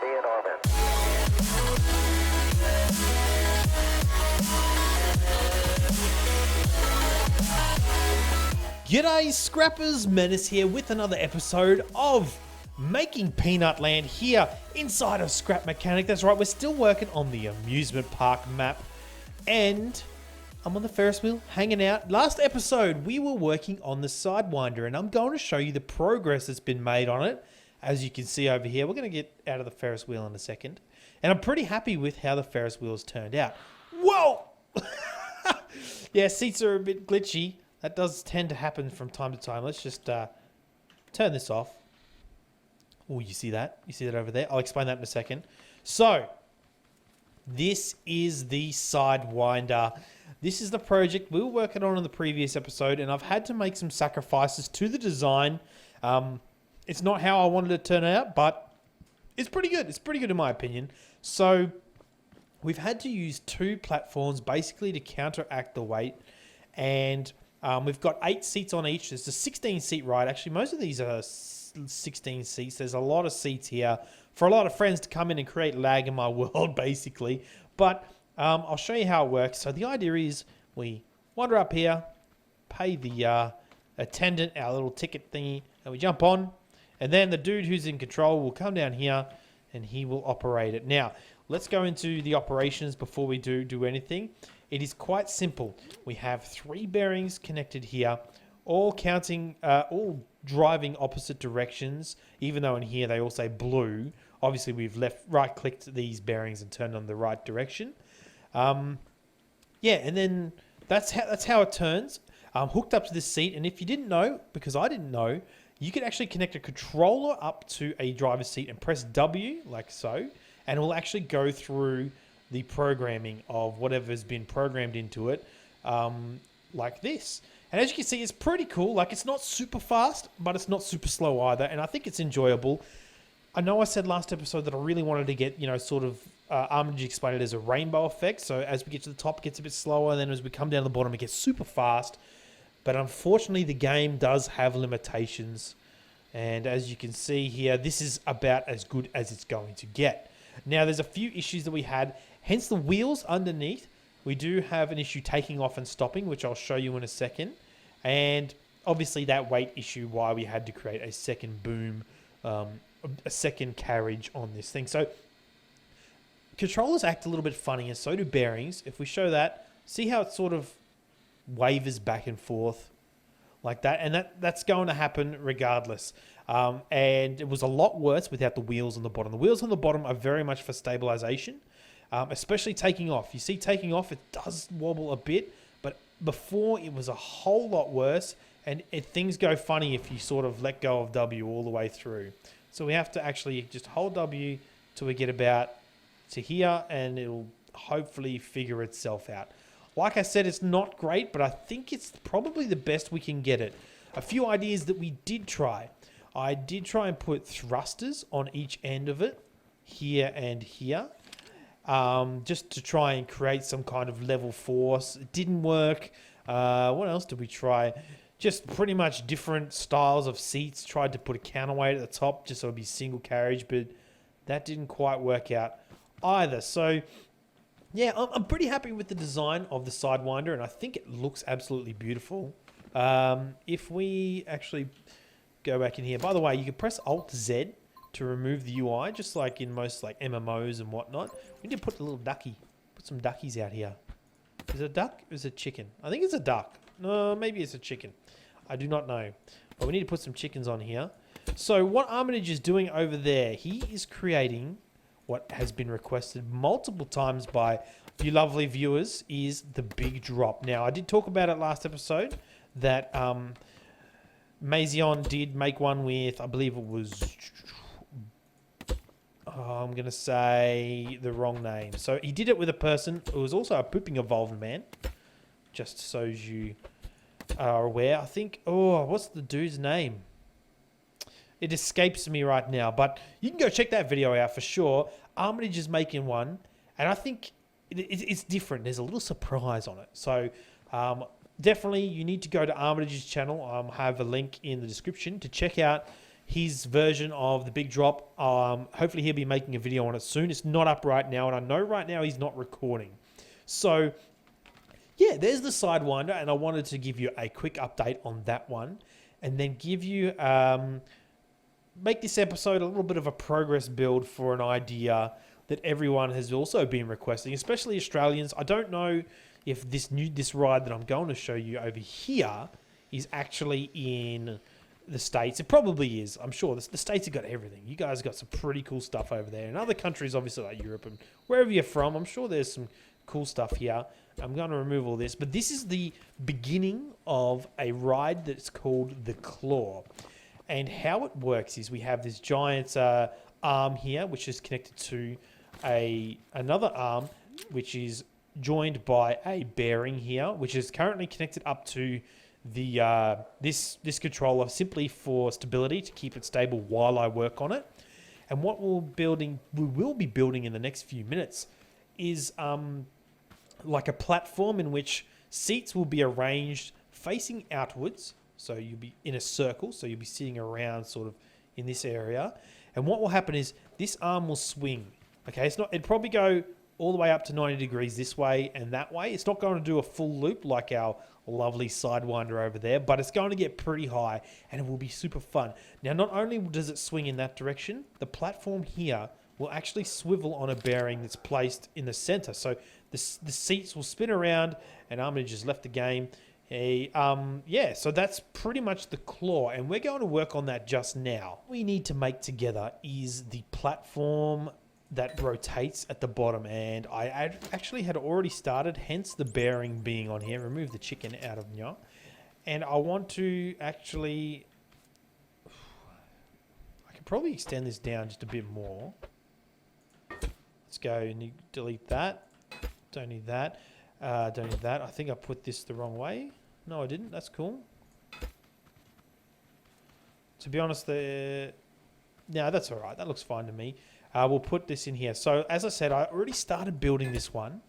currently in orbit. G'day Scrappers, Mennace here with another episode of Making Peanut Land here inside of Scrap Mechanic. That's right, we're still working on the amusement park map and I'm on the Ferris wheel hanging out. Last episode we were working on the Sidewinder and I'm going to show you the progress that's been made on it. As you can see over here, we're going to get out of the Ferris wheel in a second. And I'm pretty happy with how the Ferris wheel's turned out. Whoa! Yeah, seats are a bit glitchy. That does tend to happen from time to time. Let's just turn this off. Oh, you see that? You see that over there? I'll explain that in a second. So, this is the Sidewinder. This is the project we were working on in the previous episode, and I've had to make some sacrifices to the design. It's not how I wanted it to turn out, but it's pretty good. It's pretty good in my opinion. So, we've had to use two platforms basically to counteract the weight, and we've got 8 seats on each. There's a 16-seat ride. Actually, most of these are 16 seats. There's a lot of seats here for a lot of friends to come in and create lag in my world, basically. But I'll show you how it works. So the idea is we wander up here, pay the attendant our little ticket thingy, and we jump on. And then the dude who's in control will come down here, and he will operate it. Now, let's go into the operations before we do anything. It is quite simple. We have 3 bearings connected here, all driving opposite directions, even though in here they all say blue. Obviously, we've right-clicked these bearings and turned on the right direction. Yeah, and then that's how it turns. Hooked up to this seat, and if you didn't know, because I didn't know, you could actually connect a controller up to a driver's seat and press W, like so, and it will actually go through the programming of whatever's been programmed into it, like this. And as you can see, it's pretty cool. Like, it's not super fast, but it's not super slow either, and I think it's enjoyable. I know I said last episode that I really wanted to get, sort of, Armitage explained it as a rainbow effect, so as we get to the top, it gets a bit slower, and then as we come down to the bottom, it gets super fast. But unfortunately, the game does have limitations, and as you can see here, this is about as good as it's going to get. Now, there's a few issues that we had, hence the wheels underneath. We do have an issue taking off and stopping, which I'll show you in a second. And obviously that weight issue, why we had to create a second boom, a second carriage on this thing. So controllers act a little bit funny, and so do bearings. If we show that, see how it sort of wavers back and forth like that, and that's going to happen regardless. And it was a lot worse without the wheels on the bottom. The wheels on the bottom are very much for stabilization, especially taking off. You see taking off, it does wobble a bit, but before it was a whole lot worse, and things go funny if you sort of let go of W all the way through. So we have to actually just hold W till we get about to here, and it'll hopefully figure itself out. Like I said, it's not great, but I think it's probably the best we can get it. A few ideas that we did try. I did try and put thrusters on each end of it, here and here, just to try and create some kind of level force. It didn't work. What else did we try? Just pretty much different styles of seats. Tried to put a counterweight at the top just so it would be single carriage, but that didn't quite work out either. So yeah, I'm pretty happy with the design of the Sidewinder, and I think it looks absolutely beautiful. If we actually go back in here, by the way, you can press Alt-Z to remove the UI, just like in most like MMOs and whatnot. We need to put a little ducky, put some duckies out here. Is it a duck or is it a chicken? I think it's a duck. No, maybe it's a chicken. I do not know. But we need to put some chickens on here. So what Armitage is doing over there, he is creating what has been requested multiple times by you lovely viewers, is the big drop. Now, I did talk about it last episode that Mazion did make one with, I believe it was, I'm going to say the wrong name. So he did it with a person who was also a pooping evolved man, just so you are aware. I think, what's the dude's name? It escapes me right now, but you can go check that video out for sure. Armitage is making one, and I think it's different. There's a little surprise on it. So definitely you need to go to Armitage's channel. I'll have a link in the description to check out his version of the big drop. Hopefully he'll be making a video on it soon. It's not up right now, and I know right now he's not recording. So yeah, there's the Sidewinder, and I wanted to give you a quick update on that one, and then give you make this episode a little bit of a progress build for an idea that everyone has also been requesting, especially Australians. I don't know if this ride that I'm going to show you over here is actually in the States. It probably is. I'm sure the States have got everything. You guys got some pretty cool stuff over there. In other countries, obviously like Europe and wherever you're from, I'm sure there's some cool stuff here. I'm going to remove all this, but this is the beginning of a ride that's called the Claw. And how it works is we have this giant arm here, which is connected to another arm, which is joined by a bearing here, which is currently connected up to the this controller simply for stability, to keep it stable while I work on it. And what we will be building in the next few minutes is like a platform in which seats will be arranged facing outwards. So you'll be in a circle, so you'll be sitting around sort of in this area. And what will happen is this arm will swing. Okay, it'd probably go all the way up to 90 degrees this way and that way. It's not going to do a full loop like our lovely Sidewinder over there, but it's going to get pretty high and it will be super fun. Now, not only does it swing in that direction, the platform here will actually swivel on a bearing that's placed in the center. So the seats will spin around, and Armin just left the game. Yeah, so that's pretty much the Claw, and we're going to work on that just now. What we need to make together is the platform that rotates at the bottom, and I actually had already started, hence the bearing being on here. Remove the chicken out of here. And I want to actually, I could probably extend this down just a bit more. Let's go and delete that. Don't need that. Don't need that. I think I put this the wrong way. No, I didn't. That's cool. To be honest, no, that's all right. That looks fine to me. We'll put this in here. So, as I said, I already started building this one.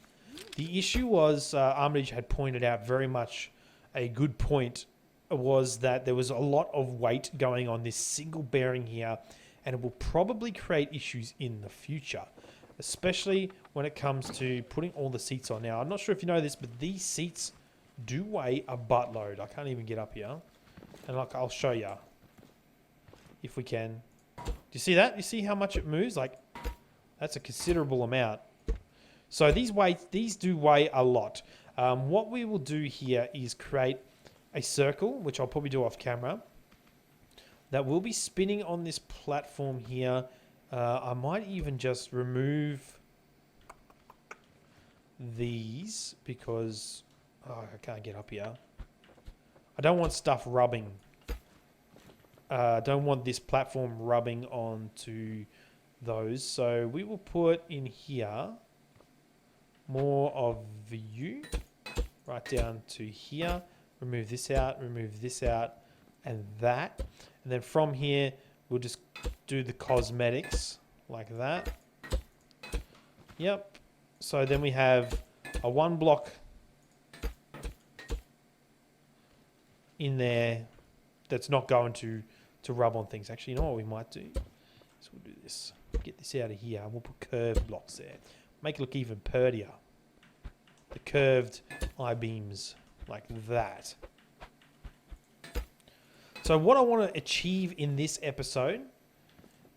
The issue was, Armitage had pointed out very much a good point, was that there was a lot of weight going on this single bearing here, and it will probably create issues in the future, especially when it comes to putting all the seats on. Now, I'm not sure if you know this, but these seats do weigh a buttload. I can't even get up here. And like, I'll show you if we can. Do you see that? You see how much it moves? Like, that's a considerable amount. So these do weigh a lot. What we will do here is create a circle, which I'll probably do off camera, that will be spinning on this platform here. I might even just remove these because I can't get up here. I don't want stuff rubbing. I don't want this platform rubbing onto those. So we will put in here more of you right down to here. Remove this out, and that. And then from here, we'll just do the cosmetics like that. Yep. So then we have a one block in there that's not going to rub on things. Actually, you know what we might do? So we'll do this. Get this out of here. We'll put curved blocks there. Make it look even purtier. The curved I-beams like that. So what I want to achieve in this episode,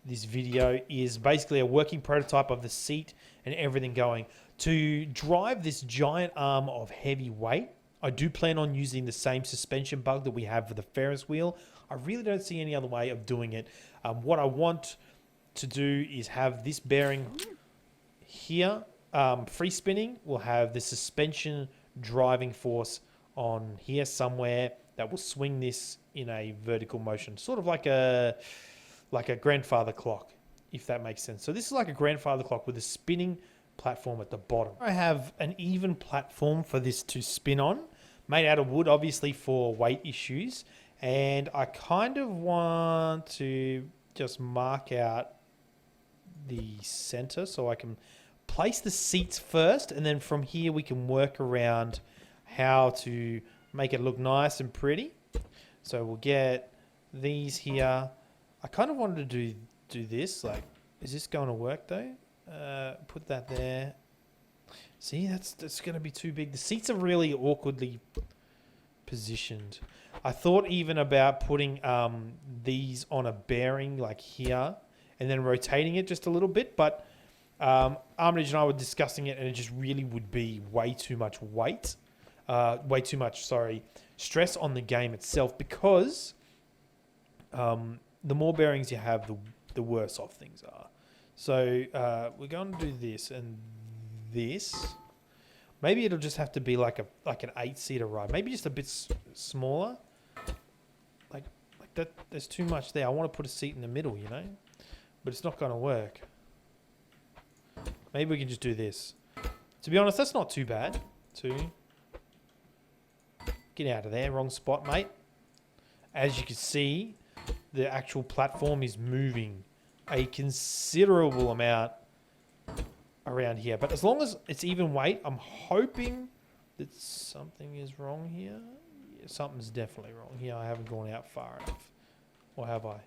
this video, is basically a working prototype of the seat and everything going. To drive this giant arm of heavy weight, I do plan on using the same suspension bug that we have for the Ferris wheel. I really don't see any other way of doing it. What I want to do is have this bearing here, free spinning. We'll have the suspension driving force on here somewhere that will swing this in a vertical motion, sort of like a grandfather clock, if that makes sense. So this is like a grandfather clock with a spinning platform at the bottom. I have an even platform for this to spin on, made out of wood, obviously for weight issues. And I kind of want to just mark out the center so I can place the seats first, and then from here we can work around how to make it look nice and pretty. So we'll get these here. I kind of wanted to do this. Like, is this going to work though? Put that there. See, that's going to be too big. The seats are really awkwardly positioned. I thought even about putting these on a bearing like here and then rotating it just a little bit, but Armitage and I were discussing it, and it just really would be way too much weight, stress on the game itself, because the more bearings you have, the worse off things are. So we're going to do this and this. Maybe it'll just have to be like an 8-seater ride. Maybe just a bit smaller. Like that. There's too much there. I want to put a seat in the middle, you know, but it's not going to work. Maybe we can just do this. To be honest, that's not too bad. Get out of there. Wrong spot, mate. As you can see, the actual platform is moving a considerable amount around here. But as long as it's even weight, I'm hoping that something is wrong here. Yeah, something's definitely wrong here. I haven't gone out far enough. Or have I?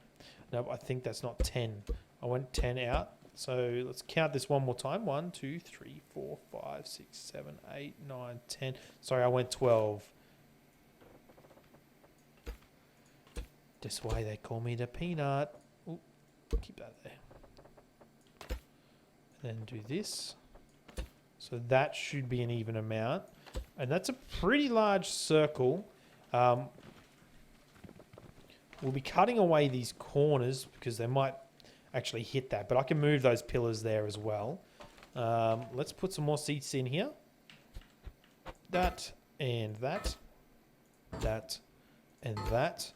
No, I think that's not 10. I went 10 out. So let's count this one more time. 1, 2, 3, 4, 5, 6, 7, 8, 9, 10. Sorry, I went 12. That's why they call me the peanut. Ooh, keep that there. And then do this. So that should be an even amount. And that's a pretty large circle. We'll be cutting away these corners because they might actually hit that. But I can move those pillars there as well. Let's put some more seats in here. That and that. That and that.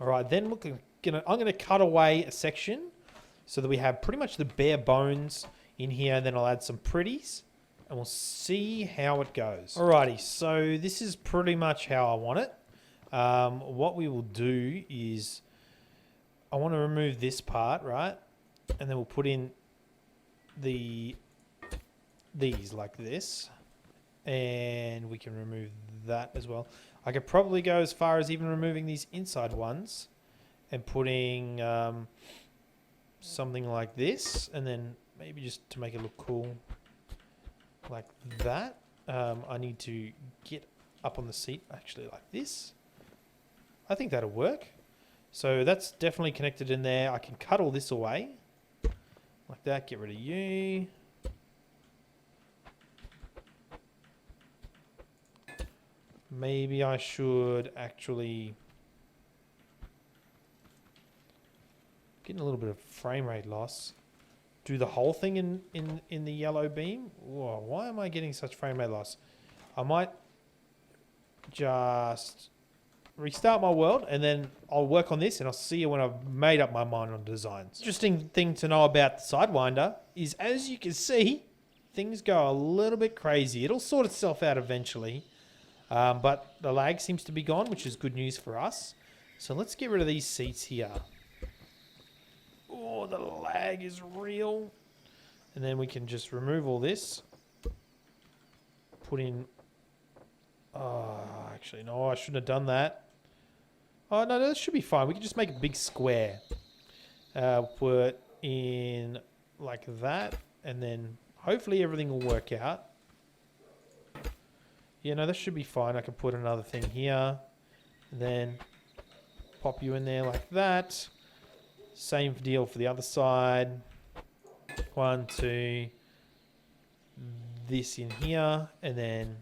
All right, then I'm going to cut away a section so that we have pretty much the bare bones in here. Then I'll add some pretties and we'll see how it goes. Alrighty, so this is pretty much how I want it. What we will do is I want to remove this part, right? And then we'll put in these like this. And we can remove that as well. I could probably go as far as even removing these inside ones and putting something like this, and then maybe just to make it look cool like that. I need to get up on the seat actually like this. I think that'll work. So that's definitely connected in there. I can cut all this away like that, get rid of you. Maybe I should actually... Getting a little bit of frame rate loss. Do the whole thing in the yellow beam? Whoa, why am I getting such frame rate loss? I might just restart my world and then I'll work on this and I'll see you when I've made up my mind on designs. Interesting thing to know about the Sidewinder is, as you can see, things go a little bit crazy. It'll sort itself out eventually. But the lag seems to be gone, which is good news for us. So let's get rid of these seats here. Oh, the lag is real. And then we can just remove all this. Put in... Oh, actually, no, I shouldn't have done that. Oh, no, that should be fine. We can just make a big square. Put in like that. And then hopefully everything will work out. Yeah, no, that should be fine. I can put another thing here. And then pop you in there like that. Same deal for the other side. 1, 2. This in here. And then,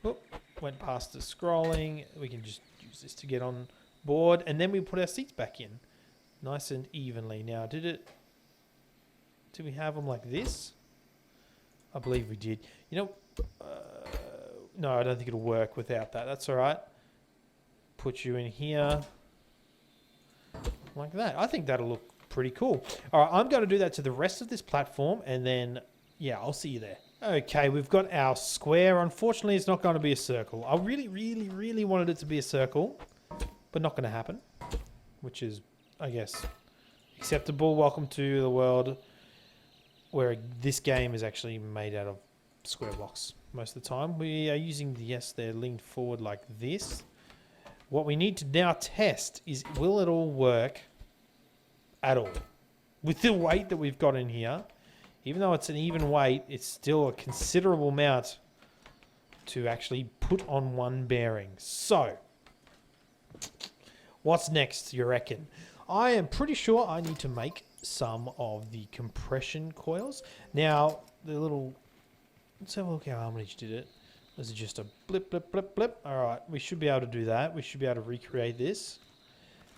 whoop, went past the scrolling. We can just use this to get on board. And then we put our seats back in. Nice and evenly. Now, did we have them like this? I believe we did. You know... no, I don't think it'll work without that. That's all right. Put you in here. Like that. I think that'll look pretty cool. All right, I'm going to do that to the rest of this platform. And then, yeah, I'll see you there. Okay, we've got our square. Unfortunately, it's not going to be a circle. I really, really, really wanted it to be a circle. But not going to happen. Which is, I guess, acceptable. Welcome to the world where this game is actually made out of square blocks. Most of the time we are using they're leaned forward like this. What we need to now test is, will it all work at all. With the weight that we've got in here, even though it's an even weight, it's still a considerable amount to actually put on one bearing. So, what's next, you reckon? I am pretty sure I need to make some of the compression coils. Now, the little... Let's have a look how Armitage did it. This is just a blip, blip, blip, blip. Alright, we should be able to do that. We should be able to recreate this.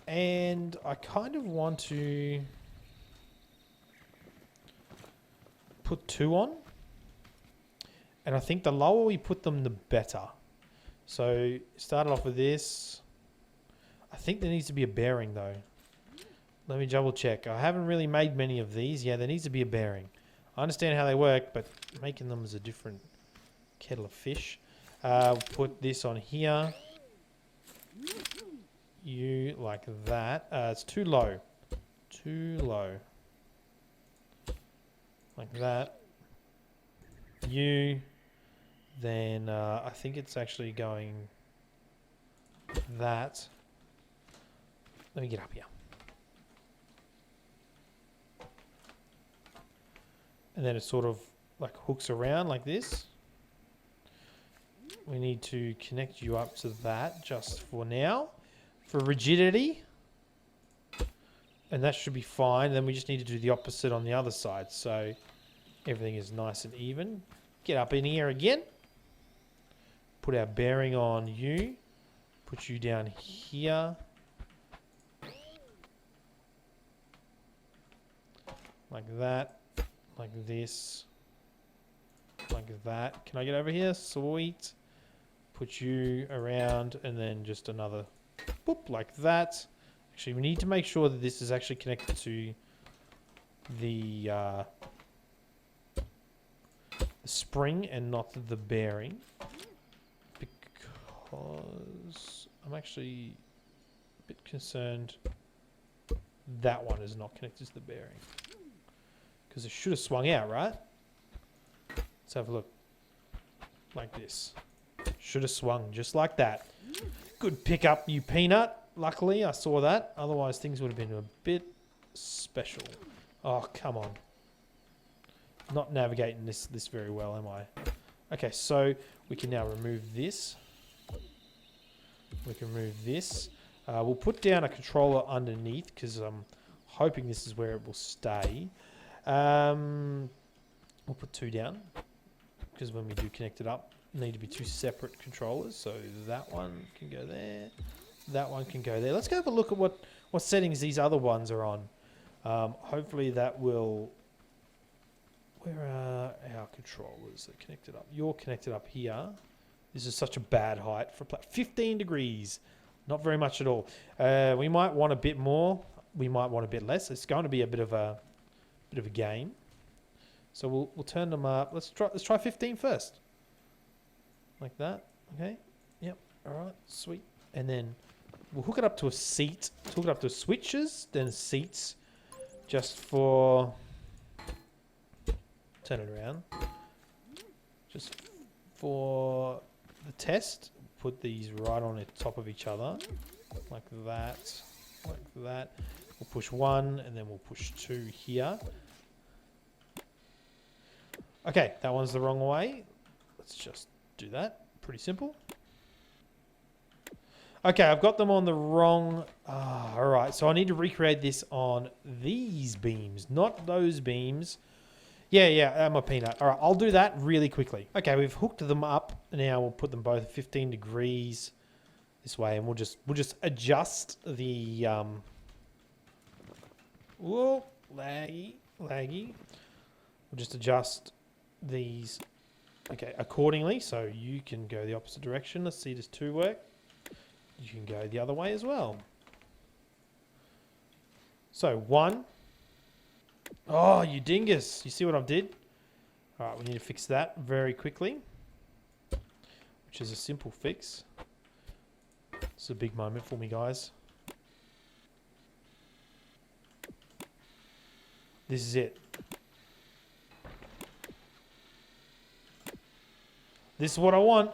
And I kind of want to put 2 on. And I think the lower we put them, the better. So, started off with this. I think there needs to be a bearing though. Let me double check. I haven't really made many of these. Yeah, there needs to be a bearing. I understand how they work, but making them is a different kettle of fish. Put this on here. You like that. It's too low. Too low. Like that. You. Then I think it's actually going that. Let me get up here. And then it sort of like hooks around like this. We need to connect you up to that just for now. For rigidity. And that should be fine. Then we just need to do the opposite on the other side. So everything is nice and even. Get up in here again. Put our bearing on you. Put you down here. Like that. Like this. Like that. Can I get over here? Sweet. Put you around and then just another boop like that. Actually, we need to make sure that this is actually connected to the spring and not the bearing. Because I'm actually a bit concerned that one is not connected to the bearing. Because it should have swung out, right? Let's have a look. Like this. Should have swung just like that. Good pickup, you peanut. Luckily, I saw that. Otherwise, things would have been a bit special. Oh, come on. Not navigating this very well, am I? Okay, so we can now remove this. We can remove this. We'll put down a controller underneath because I'm hoping this is where it will stay. We'll put 2 down because when we do connect it up, need to be 2 separate controllers. So that one can go there. That one can go there. Let's go have a look at what settings these other ones are on. Hopefully that will... Where are our controllers that connected up? You're connected up here. This is such a bad height for 15 degrees. Not very much at all. We might want a bit more. We might want a bit less. It's going to be a bit of a game. So we'll turn them up. Let's try 15 first. Like that. Okay. Yep. All right. Sweet. And then we'll hook it up to a seat. Hook it up to switches, then seats, just for... Turn it around. Just for the test, put these right on the top of each other, like that, like that. We'll push 1, and then we'll push 2 here. Okay, that one's the wrong way. Let's just do that. Pretty simple. Okay, I've got them on the wrong... Alright, so I need to recreate this on these beams, not those beams. Yeah, I'm a peanut. Alright, I'll do that really quickly. Okay, we've hooked them up. Now we'll put them both at 15 degrees this way, and we'll just adjust the... Whoa, laggy. We'll just adjust these, okay, accordingly, so you can go the opposite direction. Let's see, does 2 work? You can go the other way as well. So 1. Oh, you dingus. You see what I did? All right, we need to fix that very quickly, which is a simple fix. It's a big moment for me, guys. This is it. This is what I want.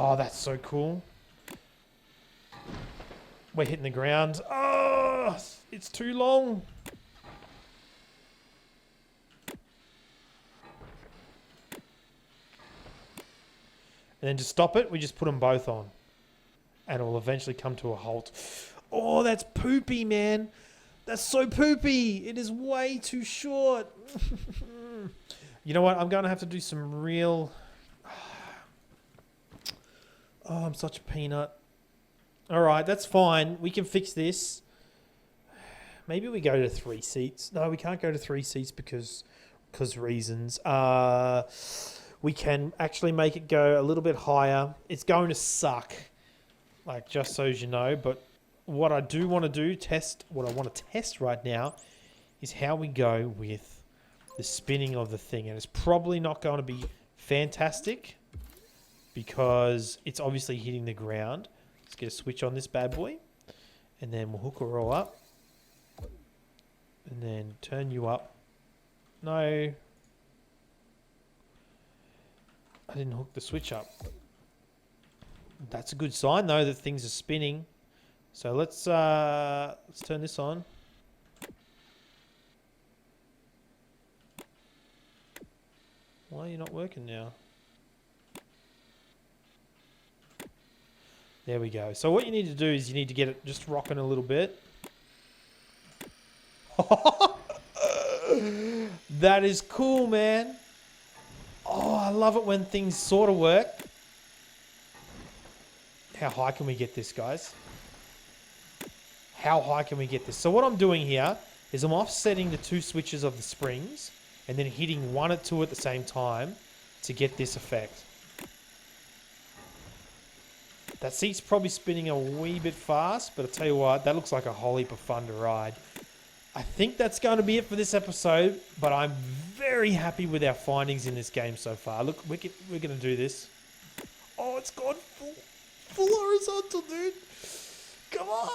Oh, that's so cool. We're hitting the ground. Oh, it's too long. And then to stop it, we just put them both on. And it will eventually come to a halt. Oh, that's poopy, man. That's so poopy. It is way too short. You know what? I'm going to have to do some real... Oh, I'm such a peanut. Alright, that's fine. We can fix this. Maybe we go to 3 seats. No, we can't go to 3 seats because reasons. We can actually make it go a little bit higher. It's going to suck. Like, just so you know. But what I do want to do, what I want to test right now is how we go with the spinning of the thing. And it's probably not going to be fantastic because it's obviously hitting the ground. Let's get a switch on this bad boy. And then we'll hook her all up. And then turn you up. No. I didn't hook the switch up. That's a good sign though that things are spinning. So let's turn this on. Why are you not working now? There we go. So what you need to do is you need to get it just rocking a little bit. That is cool, man. Oh, I love it when things sort of work. How high can we get this, guys? How high can we get this? So what I'm doing here is I'm offsetting the 2 switches of the springs and then hitting 1 or 2 at the same time to get this effect. That seat's probably spinning a wee bit fast, but I'll tell you what, that looks like a whole heap of fun to ride. I think that's going to be it for this episode, but I'm very happy with our findings in this game so far. Look, we're going to do this. Oh, it's gone full horizontal, dude. Come on.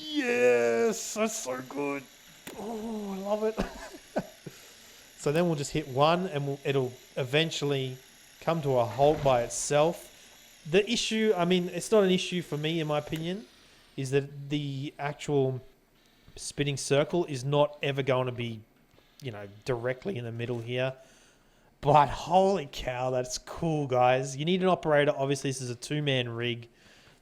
Yes, that's so good. Oh, I love it. So then we'll just hit 1 and it'll eventually come to a halt by itself. The issue, I mean, it's not an issue for me in my opinion, is that the actual spinning circle is not ever going to be, you know, directly in the middle here. But holy cow, that's cool, guys. You need an operator. Obviously, this is a 2-man rig,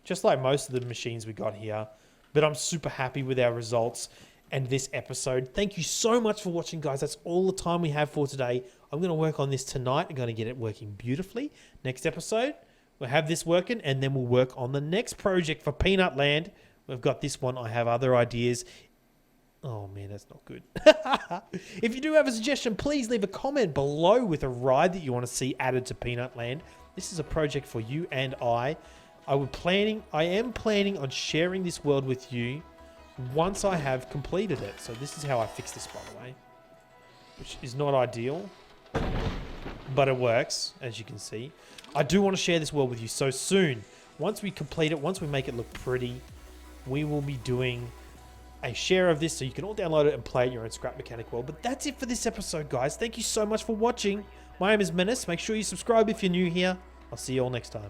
just like most of the machines we got here. But I'm super happy with our results and this episode. Thank you so much for watching, guys. That's all the time we have for today. I'm going to work on this tonight. I'm going to get it working beautifully. Next episode, we'll have this working, and then we'll work on the next project for Peanut Land. We've got this one. I have other ideas. Oh, man, that's not good. If you do have a suggestion, please leave a comment below with a ride that you want to see added to Peanut Land. This is a project for you and I. I am planning on sharing this world with you once I have completed it. So this is how I fix this, by the way, which is not ideal, but it works, as you can see. I do want to share this world with you so soon. Once we complete it, once we make it look pretty, we will be doing a share of this so you can all download it and play it in your own Scrap Mechanic world. But that's it for this episode, guys. Thank you so much for watching. My name is Mennace. Make sure you subscribe if you're new here. I'll see you all next time.